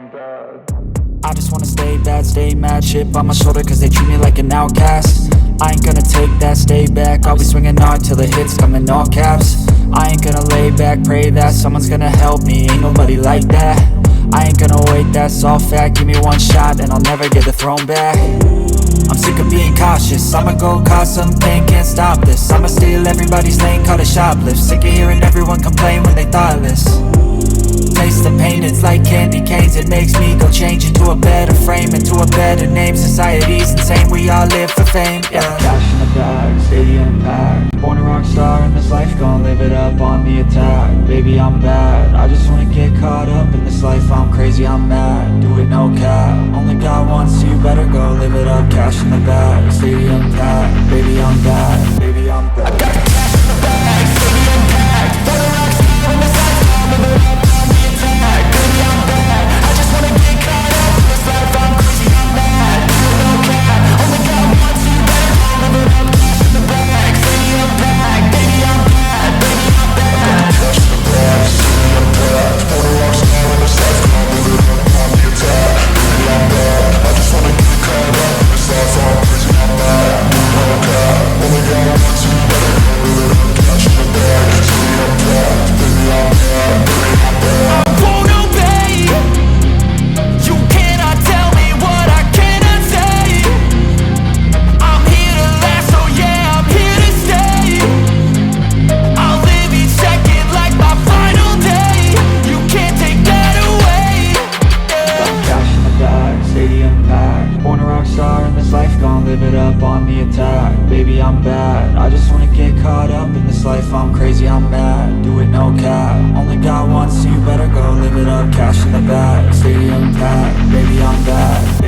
I just wanna stay bad, stay mad. Chip on my shoulder cause they treat me like an outcast. I ain't gonna take that, stay back. I'll be swinging hard till the hits come in all caps. I ain't gonna lay back, pray that someone's gonna help me. Ain't nobody like that. I ain't gonna wait, that's all fact. Give me one shot and I'll never get the throne back. I'm sick of being cautious, I'ma go cause something, can't stop this. I'ma steal everybody's lane, call it shoplift. Sick of hearing everyone complain when they thoughtless. Taste the pain, it's like candy canes. It makes me go change into a better frame, into a better name. Society's insane, we all live for fame, yeah. Cash in the bag, stadium packed. Born a rock star in this life, gon' live it up on the attack. Baby, I'm bad, I just wanna get caught up in this life. I'm crazy, I'm mad, do it no cap. Only God wants you, better go live it up. Cash in the bag, stadium packed. Baby, I'm bad, baby, I'm bad. I got the cash in the bag, stadium packed. Born a rock star in this life, gon' live it up. Live it up on the attack. Baby, I'm bad, I just wanna get caught up in this life. I'm crazy, I'm mad, do it no cap. Only God wants you, better go live it up. Cash in the bag, stadium packed. Baby, I'm bad.